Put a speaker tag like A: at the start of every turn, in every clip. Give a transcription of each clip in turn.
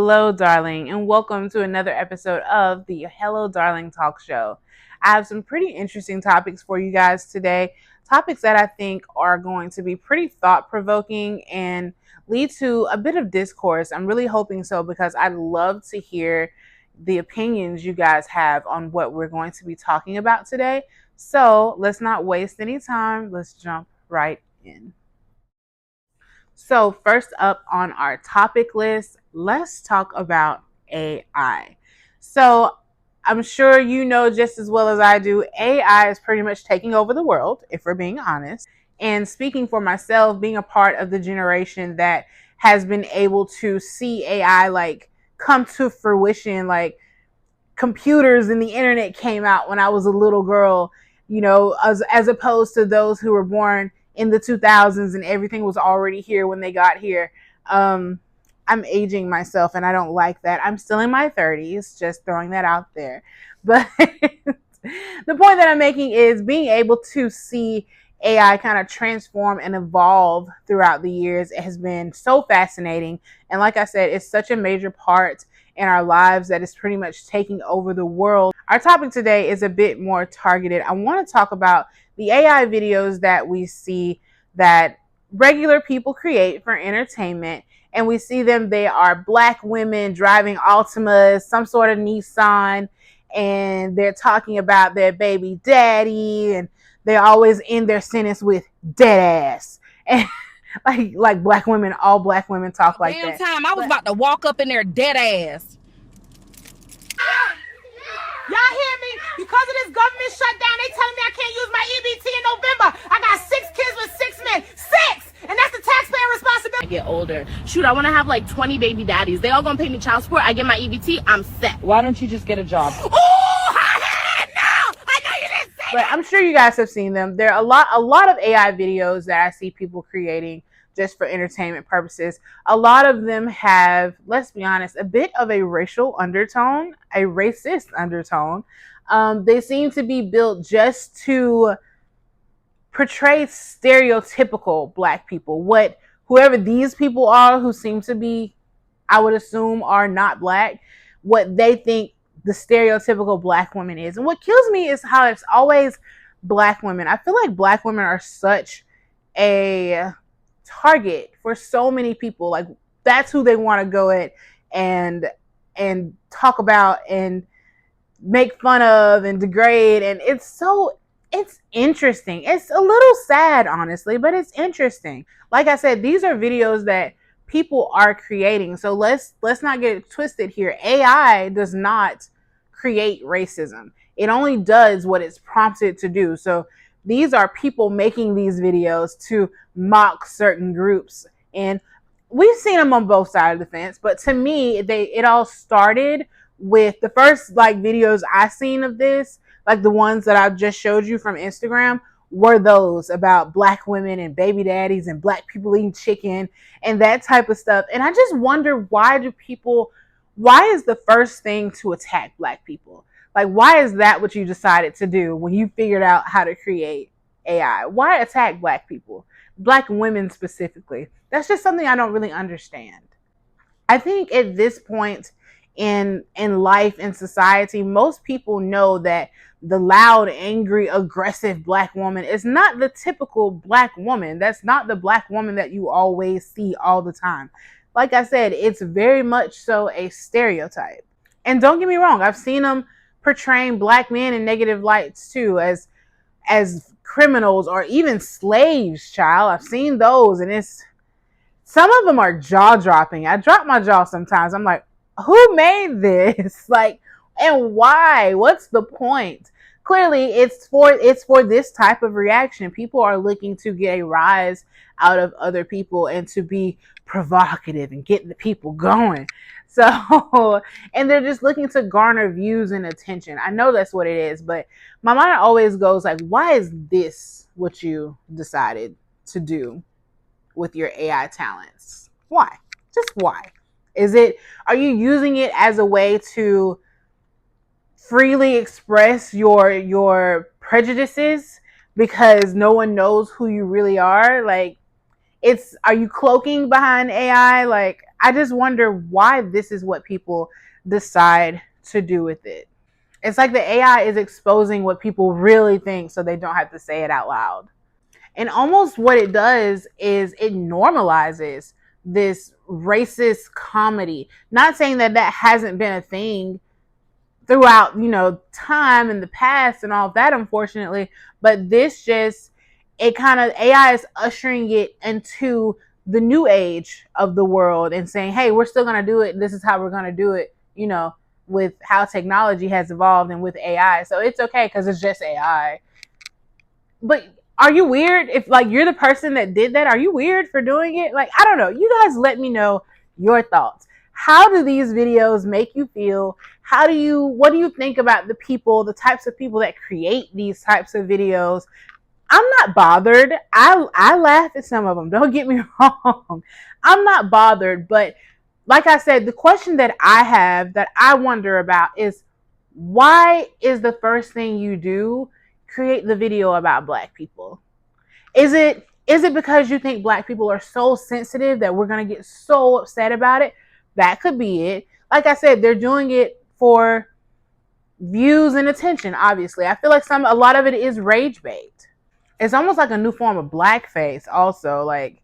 A: Hello, darling, and welcome to another episode of the Hello, Darling Talk Show. I have some pretty interesting topics for you guys today, topics that I think are going to be pretty thought-provoking and lead to a bit of discourse. I'm really hoping so because I'd love to hear the opinions you guys have on what we're going to be talking about today. So let's not waste any time. Let's jump right in. So first up on our topic list, let's talk about AI. So I'm sure you know just as well as I do, AI is pretty much taking over the world, if we're being honest. And speaking for myself, being a part of the generation that has been able to see AI like come to fruition, like computers and the internet came out when I was a little girl, as opposed to those who were born in the 2000s and everything was already here when they got here. I'm aging myself and I don't like that. I'm still in my 30s, just throwing that out there. But the point that I'm making is being able to see AI kind of transform and evolve throughout the years. It has been so fascinating. And like I said, it's such a major part in our lives that is pretty much taking over the world. Our topic today is a bit more targeted. I want to talk about the AI videos that we see that regular people create for entertainment. And we see them, they are Black women driving Altimas, some sort of Nissan, and they're talking about their baby daddy, and they always end their sentence with dead ass. And like Black women, all Black women talk like that.
B: Damn time, I was about to walk up in there dead ass.
C: Y'all hear me? Because of this government shutdown, they telling me I can't use my EBT in November. I got 6 kids with 6 men. 6! And that's the taxpayer responsibility.
B: I get older. Shoot, I want to have like 20 baby daddies. They all gonna pay me child support. I get my EBT, I'm set.
D: Why don't you just get a job?
C: Oh, no! I know you didn't say
A: But I'm sure you guys have seen them. There are a lot of AI videos that I see people creating just for entertainment purposes. A lot of them have, let's be honest, a bit of a racial undertone, a racist undertone. They seem to be built just to portray stereotypical Black people. Whoever these people are who seem to be, I would assume, are not Black, what they think the stereotypical Black woman is. And what kills me is how it's always Black women. I feel like Black women are such a target for so many people. Like, that's who they want to go at and talk about and make fun of and degrade. And it's interesting. It's a little sad, honestly, but it's interesting. Like I said, these are videos that people are creating. So let's not get it twisted here. AI does not create racism. It only does what it's prompted to do. So these are people making these videos to mock certain groups. And we've seen them on both sides of the fence. But to me, it all started with the first videos I seen of this, like the ones that I just showed you from Instagram, were those about Black women and baby daddies and Black people eating chicken and that type of stuff. And I just wonder, why is the first thing to attack Black people? Like, why is that what you decided to do when you figured out how to create AI? Why attack Black people? Black women specifically? That's just something I don't really understand. I think at this point in life, in society, most people know that the loud, angry, aggressive Black woman is not the typical Black woman. That's not the Black woman that you always see all the time. Like I said, it's very much so a stereotype. And don't get me wrong, I've seen them portraying Black men in negative lights too, as criminals or even slaves, child. I've seen those, and some of them are jaw-dropping. I drop my jaw sometimes. I'm like, who made this? And why? What's the point? Clearly, it's for this type of reaction. People are looking to get a rise out of other people and to be provocative and get the people going. So, and they're just looking to garner views and attention. I know that's what it is, but my mind always goes like, why is this what you decided to do with your AI talents? Why? Just why? Are you using it as a way to freely express your prejudices because no one knows who you really are? Like, are you cloaking behind AI? Like, I just wonder why this is what people decide to do with it. It's like the AI is exposing what people really think so they don't have to say it out loud. And almost what it does is it normalizes this racist comedy. Not saying that that hasn't been a thing throughout, time in the past and all of that, unfortunately, but this just, it kind of, AI is ushering it into the new age of the world and saying, hey, we're still going to do it. This is how we're going to do it, with how technology has evolved and with AI. So it's okay because it's just AI. But are you weird if, like, you're the person that did that? Are you weird for doing it? Like, I don't know. You guys let me know your thoughts. How do these videos make you feel? What do you think about the types of people that create these types of videos? I'm not bothered. I laugh at some of them. Don't get me wrong. I'm not bothered. But like I said, the question that I have that I wonder about is, why is the first thing you do create the video about Black people? Is it because you think Black people are so sensitive that we're going to get so upset about it? That could be it. Like I said, they're doing it for views and attention, obviously. I feel like a lot of it is rage bait. It's almost like a new form of blackface also. Like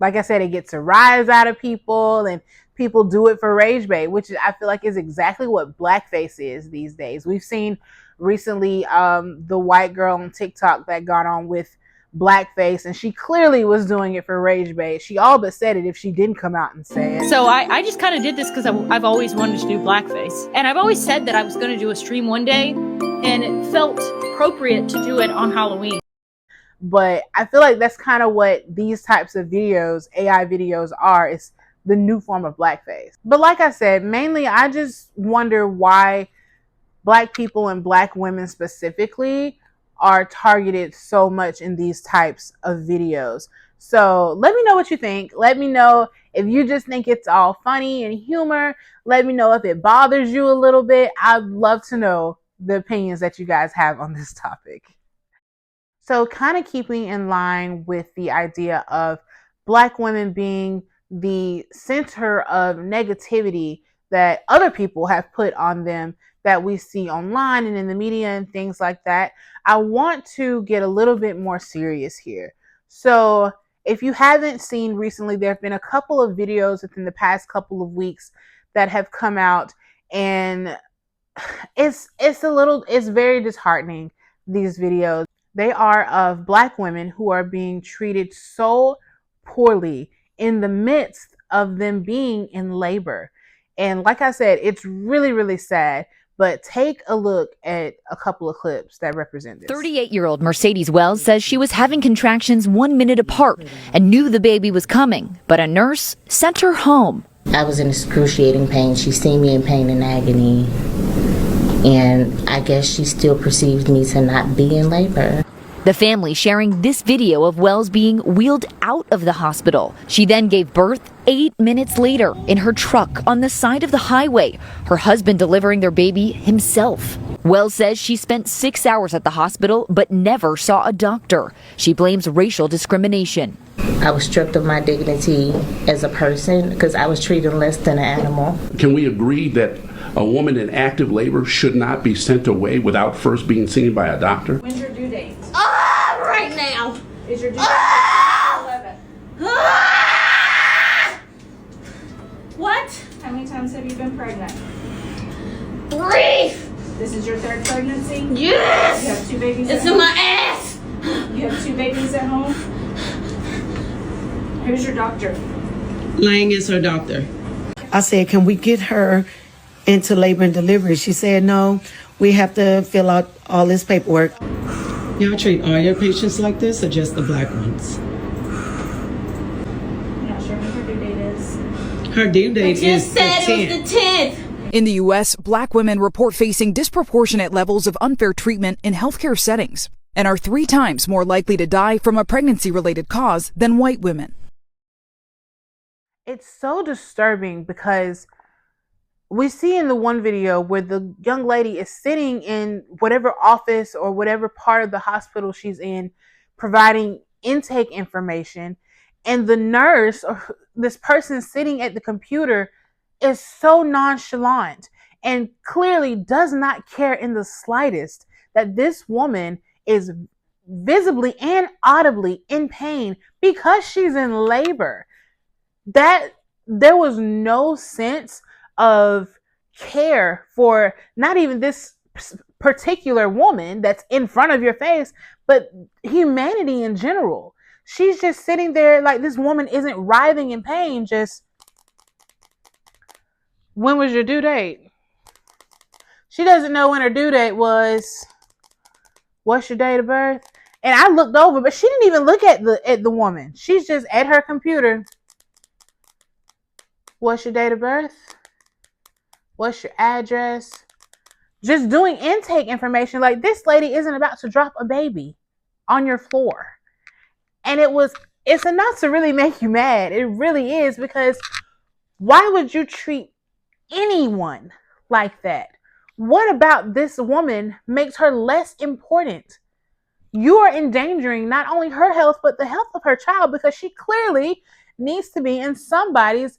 A: I said, it gets a rise out of people and people do it for rage bait, which I feel like is exactly what blackface is these days. We've seen recently the white girl on TikTok that got on with blackface, and she clearly was doing it for rage bait. She all but said it if she didn't come out and say it.
D: So I just kind of did this because I've always wanted to do blackface. And I've always said that I was going to do a stream one day, and it felt appropriate to do it on Halloween.
A: But I feel like that's kind of what these types of videos, AI videos, are. It's the new form of blackface. But like I said, mainly I just wonder why Black people and Black women specifically are targeted so much in these types of videos. So let me know what you think. Let me know if you just think it's all funny and humor. Let me know if it bothers you a little bit. I'd love to know the opinions that you guys have on this topic. So kind of keeping in line with the idea of Black women being the center of negativity that other people have put on them, that we see online and in the media and things like that, I want to get a little bit more serious here. So if you haven't seen recently, there have been a couple of videos within the past couple of weeks that have come out, and it's very disheartening, these videos. They are of Black women who are being treated so poorly in the midst of them being in labor. And like I said, it's really, really sad. But take a look at a couple of clips that represent this.
E: 38-year-old Mercedes Wells says she was having contractions 1 minute apart and knew the baby was coming, but a nurse sent her home.
F: I was in excruciating pain. She seen me in pain and agony, and I guess she still perceived me to not be in labor.
E: The family sharing this video of Wells being wheeled out of the hospital. She then gave birth 8 minutes later in her truck on the side of the highway, her husband delivering their baby himself. Wells says she spent 6 hours at the hospital but never saw a doctor. She blames racial discrimination.
F: I was stripped of my dignity as a person because I was treated less than an animal.
G: Can we agree that a woman in active labor should not be sent away without first being seen by a doctor?
H: When's your due date?
B: Right now.
H: Is your due date 11?
B: What?
H: How many times have you been pregnant?
B: 3.
H: This is your 3rd pregnancy?
B: Yes.
H: You have 2 babies
B: It's
H: at
B: in
H: home?
B: my ass.
H: You have 2 babies at home? Who's your doctor?
I: Lang is her doctor.
J: I said, can we get her into labor and delivery? She said, no, we have to fill out all this paperwork.
I: Y'all treat all your patients like this or just the Black ones?
H: I'm not sure when her due date is.
I: Her due date
B: You
I: is
B: said
I: the
B: it was the 10th.
K: In the U.S., Black women report facing disproportionate levels of unfair treatment in healthcare settings and are 3 times more likely to die from a pregnancy-related cause than white women.
A: It's so disturbing because we see in the one video where the young lady is sitting in whatever office or whatever part of the hospital she's in, providing intake information, and the nurse or this person sitting at the computer is so nonchalant and clearly does not care in the slightest that this woman is visibly and audibly in pain because she's in labor. That there was no sense of care for not even this particular woman that's in front of your face, but humanity in general. She's just sitting there like this woman isn't writhing in pain. Just, when was your due date? She doesn't know when her due date was. What's your date of birth? And I looked over, but she didn't even look at the woman. She's just at her computer. What's your date of birth? What's your address? Just doing intake information. Like, this lady isn't about to drop a baby on your floor. And it's enough to really make you mad. It really is, because why would you treat anyone like that? What about this woman makes her less important? You are endangering not only her health, but the health of her child, because she clearly needs to be in somebody's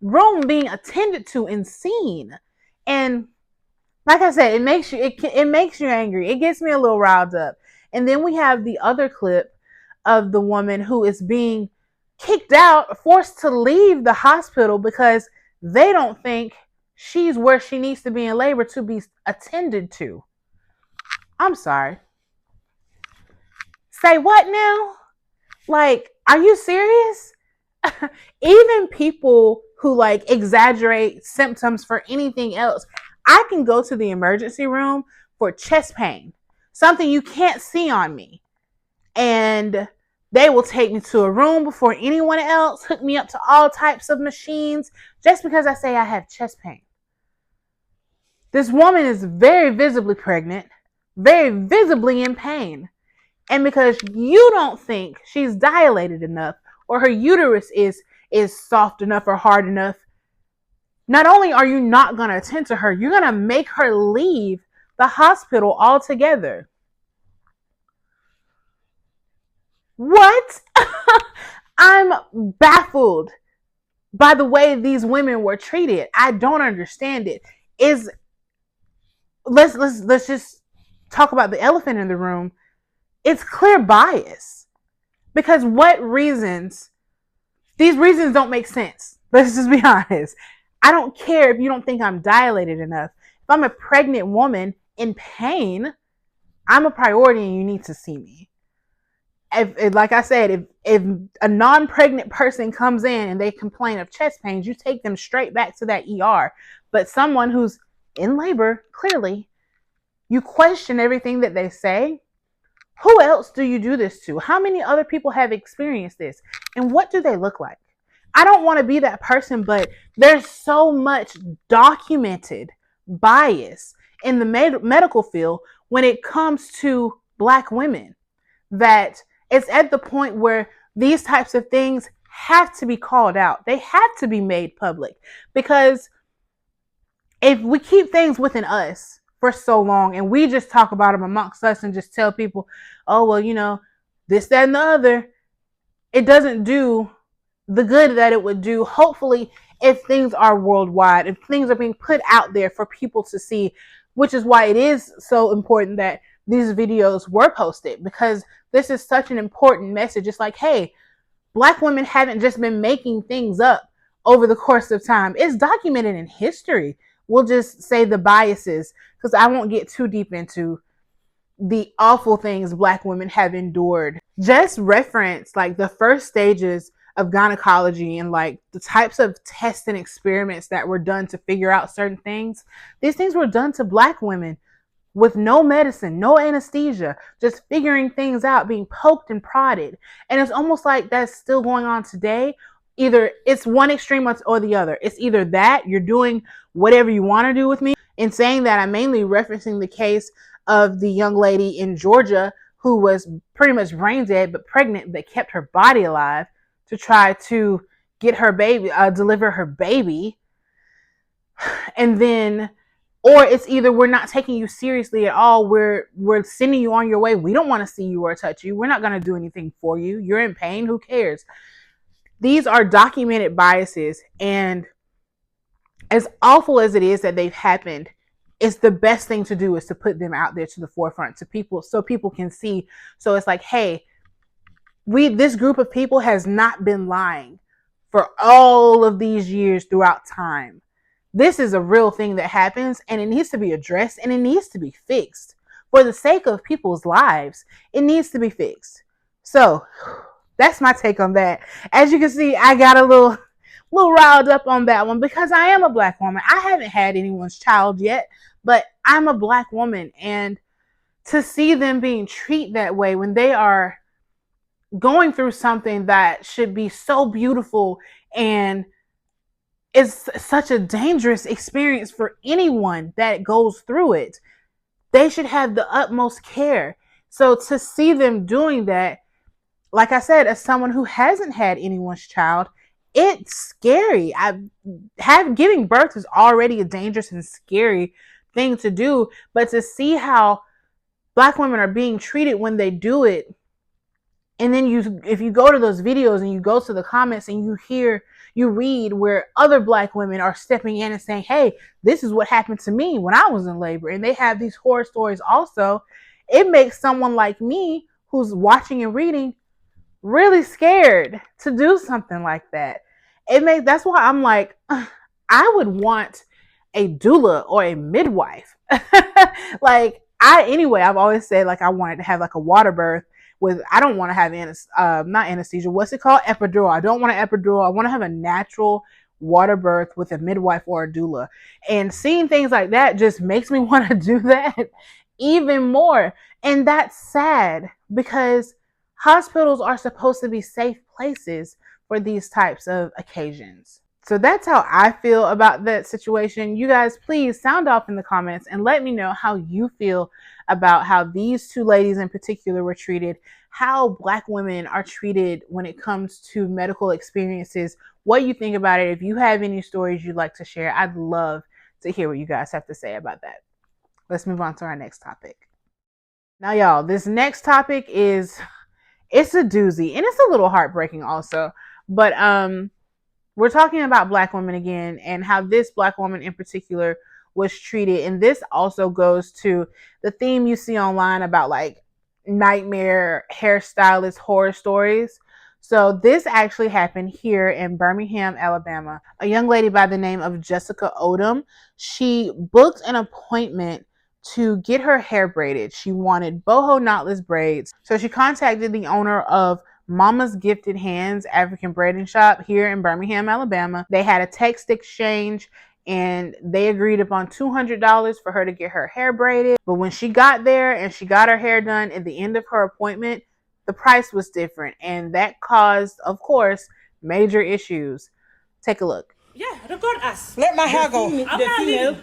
A: room being attended to and seen. And like I said, it makes you angry. It gets me a little riled up. And then we have the other clip of the woman who is being kicked out, forced to leave the hospital because they don't think she's where she needs to be in labor to be attended to. I'm sorry. Say what now? Like, are you serious? Even people who like exaggerate symptoms for anything else. I can go to the emergency room for chest pain, something you can't see on me, and they will take me to a room before anyone else, hook me up to all types of machines just because I say I have chest pain. This woman is very visibly pregnant, very visibly in pain. And because you don't think she's dilated enough or her uterus is soft enough or hard enough, not only are you not going to attend to her, you're going to make her leave the hospital altogether. What? I'm baffled by the way these women were treated. I don't understand it. Let's just talk about the elephant in the room. It's clear bias. Because what reasons? These reasons don't make sense. Let's just be honest. I don't care if you don't think I'm dilated enough. If I'm a pregnant woman in pain, I'm a priority and you need to see me. If like I said, if a non-pregnant person comes in and they complain of chest pains, you take them straight back to that ER. But someone who's in labor, clearly, you question everything that they say. Who else do you do this to? How many other people have experienced this? And what do they look like? I don't want to be that person, but there's so much documented bias in the medical field when it comes to Black women that it's at the point where these types of things have to be called out. They have to be made public, because if we keep things within us for so long and we just talk about them amongst us and just tell people, oh, well, you know, this, that, and the other, it doesn't do the good that it would do, hopefully, if things are worldwide, if things are being put out there for people to see, which is why it is so important that these videos were posted, because this is such an important message. It's like, hey, Black women haven't just been making things up over the course of time. It's documented in history. We'll just say the biases, because I won't get too deep into the awful things Black women have endured. Just reference like the first stages of gynecology and like the types of tests and experiments that were done to figure out certain things. These things were done to Black women with no medicine, no anesthesia, just figuring things out, being poked and prodded. And it's almost like that's still going on today. Either it's one extreme or the other. It's either that you're doing whatever you want to do with me. In saying that, I'm mainly referencing the case of the young lady in Georgia who was pretty much brain dead but pregnant, that kept her body alive to try to get her baby, deliver her baby. And then or it's either we're not taking you seriously at all, we're sending you on your way, we don't want to see you or touch you, we're not going to do anything for you, you're in pain, who cares? These are documented biases, and as awful as it is that they've happened, it's the best thing to do is to put them out there to the forefront, to people, so people can see. So it's like, hey, this group of people has not been lying for all of these years throughout time. This is a real thing that happens, and it needs to be addressed, and it needs to be fixed. For the sake of people's lives, it needs to be fixed. So that's my take on that. As you can see, I got a little riled up on that one because I am a Black woman. I haven't had anyone's child yet, but I'm a Black woman, and to see them being treated that way when they are going through something that should be so beautiful, and it's such a dangerous experience for anyone that goes through it, they should have the utmost care. So to see them doing that, like I said, as someone who hasn't had anyone's child, it's scary. Giving birth is already a dangerous and scary thing to do, but to see how Black women are being treated when they do it, and then if you go to those videos and you go to the comments and you read where other Black women are stepping in and saying, hey, this is what happened to me when I was in labor, and they have these horror stories also, it makes someone like me who's watching and reading really scared to do something like that. That's why I'm like, I would want a doula or a midwife. Like, I've always said, like, I wanted to have like a water birth I don't want to have not anesthesia, what's it called? Epidural. I don't want an epidural. I want to have a natural water birth with a midwife or a doula. And seeing things like that just makes me want to do that even more. And that's sad because hospitals are supposed to be safe places for these types of occasions. So that's how I feel about that situation. You guys, please sound off in the comments and let me know how you feel about how these two ladies in particular were treated, how Black women are treated when it comes to medical experiences, what you think about it. If you have any stories you'd like to share, I'd love to hear what you guys have to say about that. Let's move on to our next topic. Now, y'all, this next topic it's a doozy, and it's a little heartbreaking also, but we're talking about Black women again and how this Black woman in particular was treated. And this also goes to the theme you see online about like nightmare hairstylist horror stories. So this actually happened here in Birmingham, Alabama. A young lady by the name of Jessica Odom, she booked an appointment to get her hair braided. She wanted boho knotless braids. So she contacted the owner of Mama's Gifted Hands African Braiding Shop here in Birmingham, Alabama. They had a text exchange and they agreed upon $200 for her to get her hair braided. But when she got there and she got her hair done at the end of her appointment, the price was different. And that caused, of course, major issues. Take a look.
C: Yeah, record us.
I: Let my hair go.
C: I'm not leaving.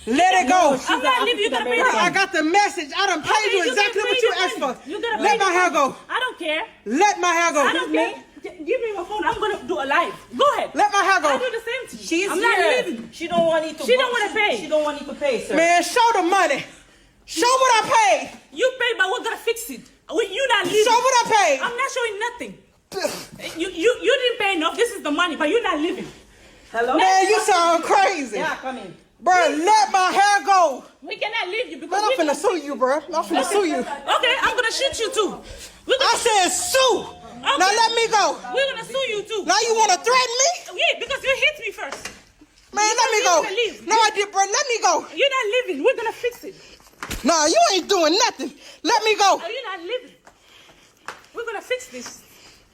I: Let it go.
C: I'm not leaving. You gotta pay
I: Bro,
C: for
I: I
C: it.
I: got the message. I done paid you exactly what you asked for.
C: You gotta
I: Let
C: pay
I: my
C: the
I: hair
C: phone.
I: go.
C: I don't care.
I: Let my hair go.
C: I don't care. Give me my phone. I'm gonna do a live. Go ahead.
I: Let my hair go.
C: I do the same thing.
L: She's
C: I'm not
L: here.
C: leaving.
L: She don't want you to.
C: She don't want to pay.
L: She don't want you to pay, sir.
I: Man, show the money. Show what I paid.
C: You pay, but we're gonna fix it. You not leaving.
I: Show what I paid.
C: I'm not showing nothing. You didn't pay enough. This is the money, but you're not leaving.
L: Hello?
I: Man, you sound crazy.
L: Yeah, come in.
I: Bro, let my hair go.
C: We cannot leave you because
I: Man, I'm finna sue you, bro. I'm finna sue you.
C: Okay, I'm gonna shoot you too.
I: I said sue.
C: Okay.
I: Now let me go.
C: We're gonna sue you too.
I: Now you wanna threaten me?
C: Yeah, because you hit me first.
I: Man, let me go.
C: Leave.
I: No, I did, bro. Let me go.
C: You're not leaving. We're gonna fix it.
I: Nah, you ain't doing nothing. Let me go.
C: You're not leaving. We're gonna fix this.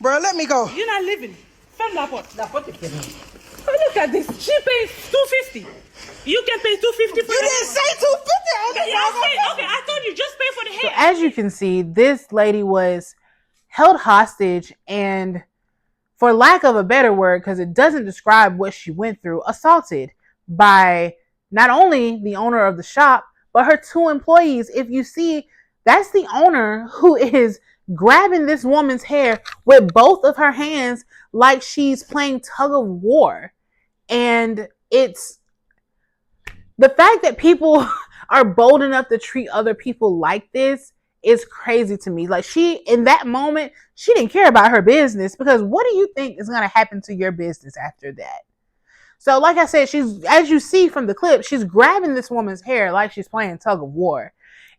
I: Bro, let me go.
C: You're not leaving. From la porte. La porte is oh, look at this. She pays $250. You can pay $250 for
I: You didn't say $250 on this.
C: Okay, I told you just pay for the hair.
A: So as you can see, this lady was held hostage and, for lack of a better word, because it doesn't describe what she went through, assaulted by not only the owner of the shop, but her two employees. If you see, that's the owner who is grabbing this woman's hair with both of her hands like she's playing tug of war. And it's The fact that people are bold enough to treat other people like this is crazy to me. Like, she, in that moment, she didn't care about her business, because what do you think is going to happen to your business after that? So, like I said, she's, as you see from the clip, she's grabbing this woman's hair like she's playing tug of war.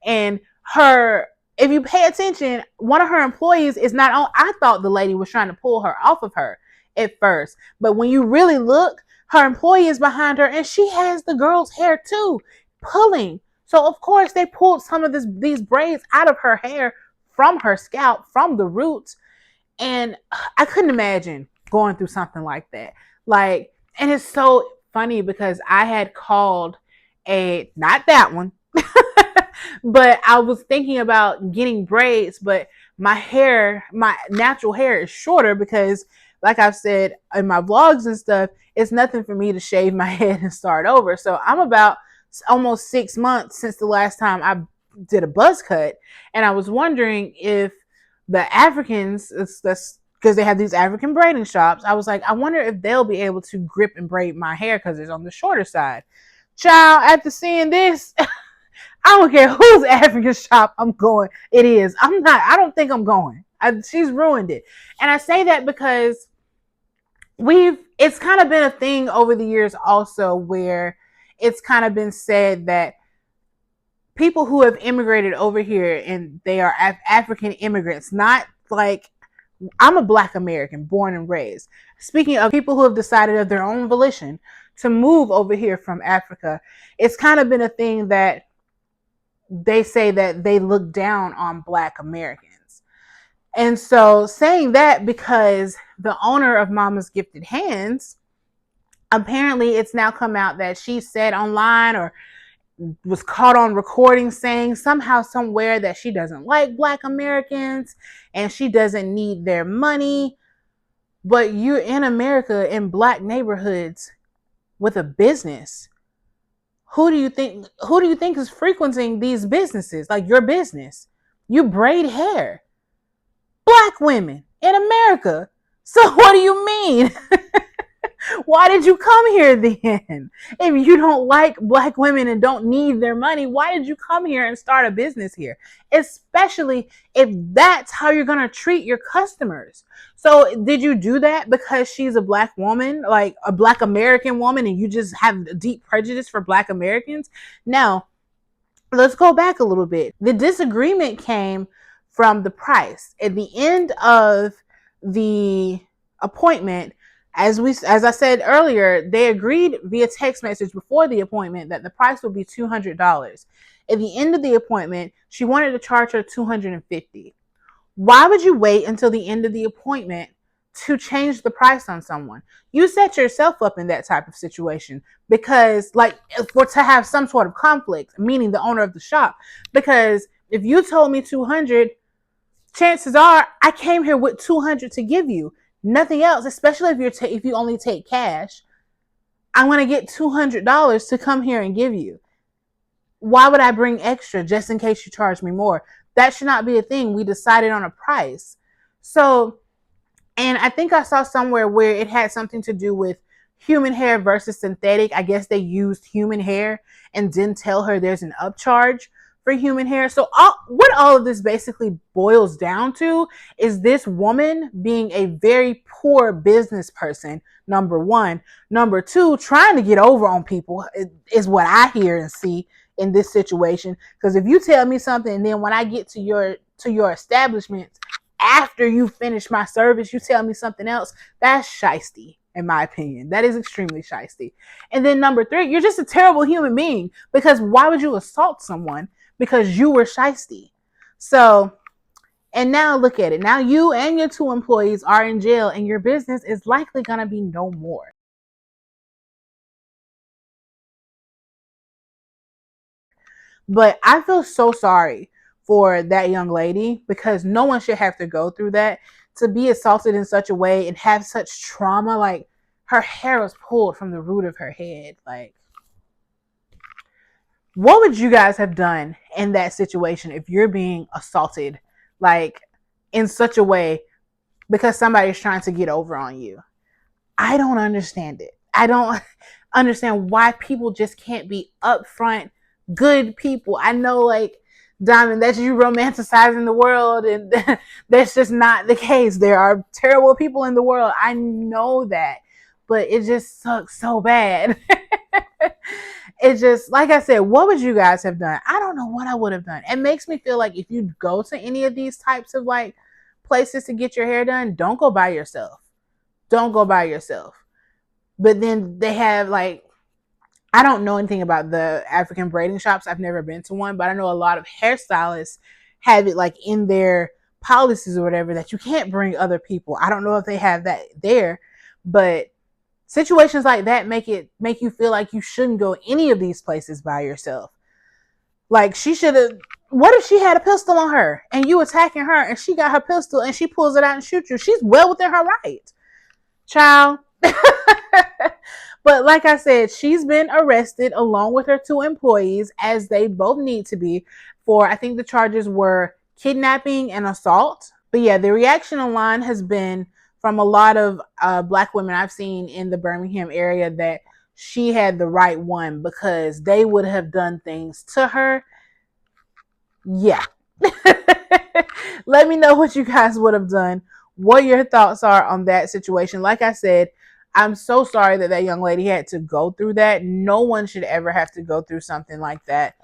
A: And her, if you pay attention, one of her employees is not on. I thought the lady was trying to pull her off of her at first, but when you really look, her employee is behind her, and she has the girl's hair too, pulling. So of course they pulled some of these braids out of her hair, from her scalp, from the roots. And I couldn't imagine going through something like that. Like, and it's so funny because I had called not that one, but I was thinking about getting braids, but my natural hair is shorter because, like I've said in my vlogs and stuff, it's nothing for me to shave my head and start over. So I'm about almost 6 months since the last time I did a buzz cut. And I was wondering if the Africans, that's because they have these African braiding shops, I was like, I wonder if they'll be able to grip and braid my hair because it's on the shorter side. Child, after seeing this, I don't care whose African shop I'm going. It is. I don't think I'm going. She's ruined it. And I say that because it's kind of been a thing over the years also, where it's kind of been said that people who have immigrated over here, and they are African immigrants, not like, I'm a Black American born and raised. Speaking of people who have decided of their own volition to move over here from Africa, it's kind of been a thing that they say that they look down on Black Americans. And so, saying that, because the owner of Mama's Gifted Hands, apparently it's now come out that she said online, or was caught on recording, saying somehow, somewhere, that she doesn't like Black Americans and she doesn't need their money. But you're in America, in Black neighborhoods, with a business. Who do you think is frequenting these businesses? Like your business. You braid hair. Black women in America. So what do you mean? Why did you come here then? If you don't like Black women and don't need their money, why did you come here and start a business here? Especially if that's how you're going to treat your customers. So did you do that because she's a Black woman, like a Black American woman, and you just have a deep prejudice for Black Americans? Now, let's go back a little bit. The disagreement came from the price. At the end of the appointment, as I said earlier, they agreed via text message before the appointment that the price would be $200. At the end of the appointment, she wanted to charge her $250. Why would you wait until the end of the appointment to change the price on someone? You set yourself up in that type of situation, because, like, to have some sort of conflict, meaning the owner of the shop. Because if you told me $200, chances are I came here with $200 to give you. Nothing else, especially if you only take cash. I'm going to get $200 to come here and give you. Why would I bring extra just in case you charge me more? That should not be a thing. We decided on a price. So, and I think I saw somewhere where it had something to do with human hair versus synthetic. I guess they used human hair and didn't tell her there's an upcharge for human hair. So what all of this basically boils down to is this woman being a very poor business person, number one. Number two, trying to get over on people is what I hear and see in this situation. Because if you tell me something, and then when I get to your establishment, after you finish my service, you tell me something else, that's shysty. In my opinion, that is extremely shysty. And then number three, you're just a terrible human being, because why would you assault someone because you were shysty? So, and now look at it. Now you and your 2 employees are in jail, and your business is likely going to be no more. But I feel so sorry for that young lady, because no one should have to go through that, to be assaulted in such a way and have such trauma. Like, her hair was pulled from the root of her head. Like, what would you guys have done in that situation if you're being assaulted, like, in such a way because somebody's trying to get over on you? I don't understand it. understand why people just can't be upfront, good people. I know, like, Diamond, that's you romanticizing the world, and that's just not the case. There are terrible people in the world. I know that, but it just sucks so bad. It just, like I said, what would you guys have done? I don't know what I would have done. It makes me feel like if you go to any of these types of like places to get your hair done, don't go by yourself. Don't go by yourself. But then they have like, I don't know anything about the African braiding shops. I've never been to one, but I know a lot of hairstylists have it like in their policies or whatever that you can't bring other people. I don't know if they have that there, but situations like that make you feel like you shouldn't go any of these places by yourself. Like, she should have, what if she had a pistol on her and you attacking her and she got her pistol and she pulls it out and shoots you? She's well within her right, child. But like I said, she's been arrested along with her 2 employees, as they both need to be, for, I think the charges were kidnapping and assault. But yeah, the reaction online has been from a lot of Black women I've seen in the Birmingham area that she had the right one, because they would have done things to her. Yeah. Let me know what you guys would have done, what your thoughts are on that situation. Like I said, I'm so sorry that young lady had to go through that. No one should ever have to go through something like that,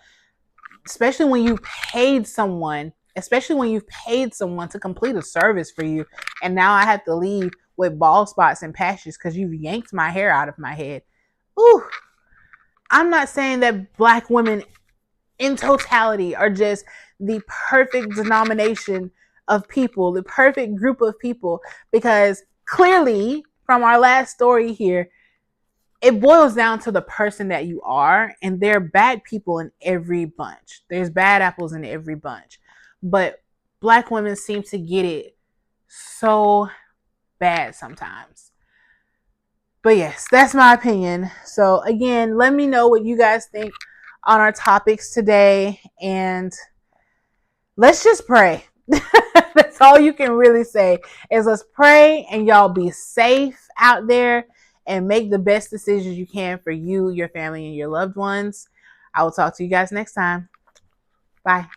A: especially when you paid someone, to complete a service for you, and now I have to leave with bald spots and patches because you've yanked my hair out of my head. Ooh. I'm not saying that Black women in totality are just the perfect denomination of people, the perfect group of people, because clearly from our last story here, it boils down to the person that you are, and there are bad people in every bunch. There's bad apples in every bunch. But Black women seem to get it so bad sometimes. But yes, that's my opinion. So again, let me know what you guys think on our topics today, and let's just pray. That's all you can really say, is let's pray, and y'all be safe out there and make the best decisions you can for you, your family, and your loved ones. I will talk to you guys next time. Bye.